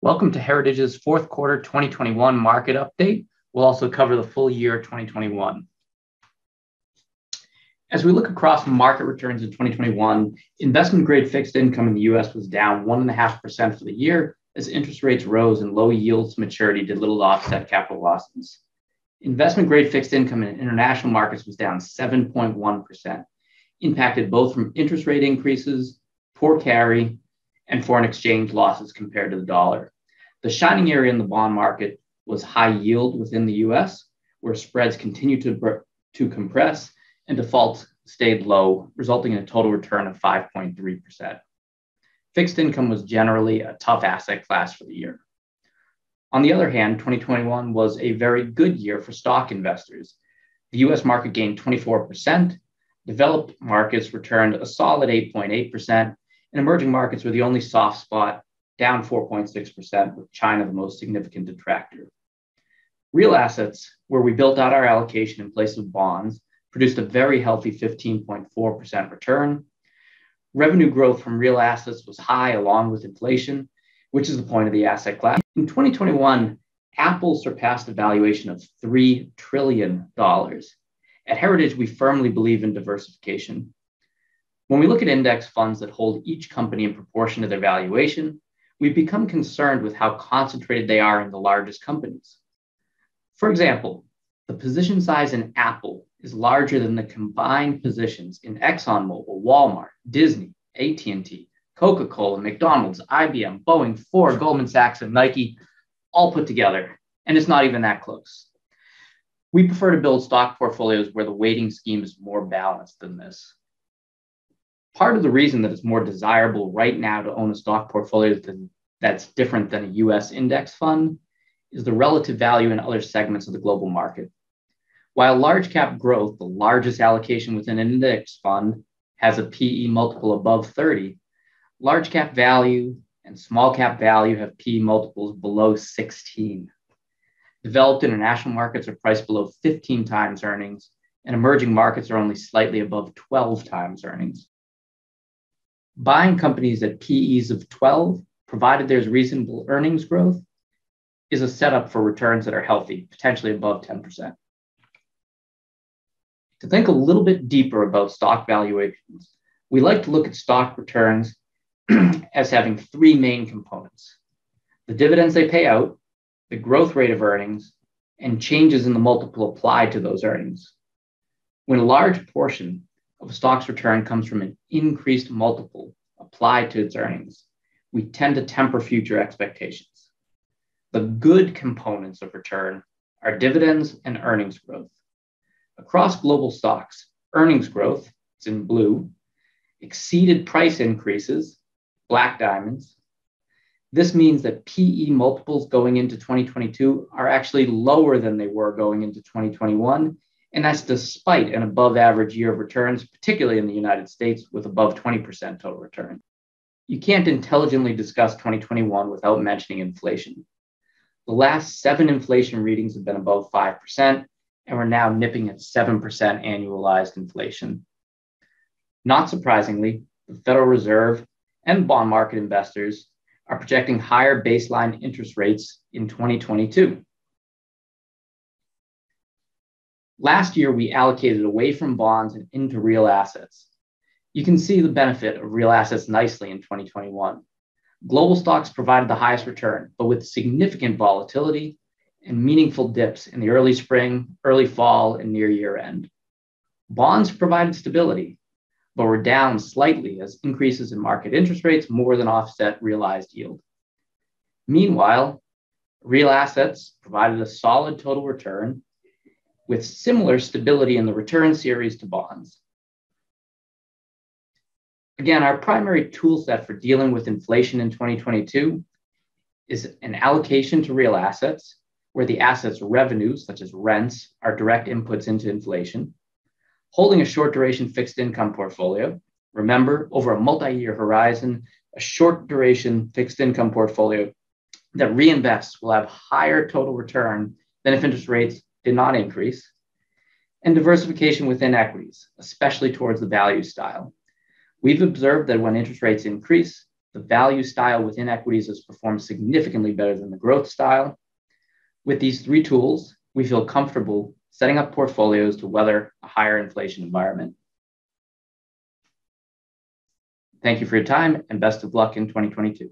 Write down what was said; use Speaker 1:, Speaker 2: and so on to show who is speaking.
Speaker 1: Welcome to Heritage's fourth quarter 2021 market update. We'll also cover the full year 2021. As we look across market returns in 2021, investment grade fixed income in the US was down 1.5% for the year as interest rates rose and low yields to maturity did little to offset capital losses. Investment grade fixed income in international markets was down 7.1%, impacted both from interest rate increases, poor carry, and foreign exchange losses compared to the dollar. The shining area in the bond market was high yield within the US, where spreads continued to compress and defaults stayed low, resulting in a total return of 5.3%. Fixed income was generally a tough asset class for the year. On the other hand, 2021 was a very good year for stock investors. The US market gained 24%, developed markets returned a solid 8.8%, and emerging markets were the only soft spot, down 4.6%, with China the most significant detractor. Real assets, where we built out our allocation in place of bonds, produced a very healthy 15.4% return. Revenue growth from real assets was high along with inflation, which is the point of the asset class. In 2021, Apple surpassed a valuation of $3 trillion. At Heritage, we firmly believe in diversification. When we look at index funds that hold each company in proportion to their valuation, we've become concerned with how concentrated they are in the largest companies. For example, the position size in Apple is larger than the combined positions in ExxonMobil, Walmart, Disney, AT&T, Coca-Cola, McDonald's, IBM, Boeing, Ford, Goldman Sachs, and Nike, all put together, and it's not even that close. We prefer to build stock portfolios where the weighting scheme is more balanced than this. Part of the reason that it's more desirable right now to own a stock portfolio that's different than a US index fund is the relative value in other segments of the global market. While large cap growth, the largest allocation within an index fund, has a PE multiple above 30, large cap value and small cap value have PE multiples below 16. Developed international markets are priced below 15 times earnings, and emerging markets are only slightly above 12 times earnings. Buying companies at PEs of 12, provided there's reasonable earnings growth, is a setup for returns that are healthy, potentially above 10%. To think a little bit deeper about stock valuations, we like to look at stock returns as having three main components: the dividends they pay out, the growth rate of earnings, and changes in the multiple applied to those earnings. When a large portion of a stock's return comes from an increased multiple applied to its earnings, we tend to temper future expectations. The good components of return are dividends and earnings growth. Across global stocks, earnings growth, it's in blue, exceeded price increases, black diamonds. This means that PE multiples going into 2022 are actually lower than they were going into 2021, and that's despite an above average year of returns, particularly in the United States with above 20% total return. You can't intelligently discuss 2021 without mentioning inflation. The last 7 inflation readings have been above 5%, and we're now nipping at 7% annualized inflation. Not surprisingly, the Federal Reserve and bond market investors are projecting higher baseline interest rates in 2022. Last year, we allocated away from bonds and into real assets. You can see the benefit of real assets nicely in 2021. Global stocks provided the highest return, but with significant volatility and meaningful dips in the early spring, early fall, and near year end. Bonds provided stability, but were down slightly as increases in market interest rates more than offset realized yield. Meanwhile, real assets provided a solid total return with similar stability in the return series to bonds. Again, our primary tool set for dealing with inflation in 2022 is an allocation to real assets, where the asset's revenues, such as rents, are direct inputs into inflation. Holding a short duration fixed income portfolio. Remember, over a multi-year horizon, a short duration fixed income portfolio that reinvests will have higher total return than if interest rates did not increase. And diversification within equities, especially towards the value style. We've observed that when interest rates increase, The value style within equities has performed significantly better than the growth style. With these three tools, we feel comfortable setting up portfolios to weather a higher inflation environment. Thank you for your time and best of luck in 2022.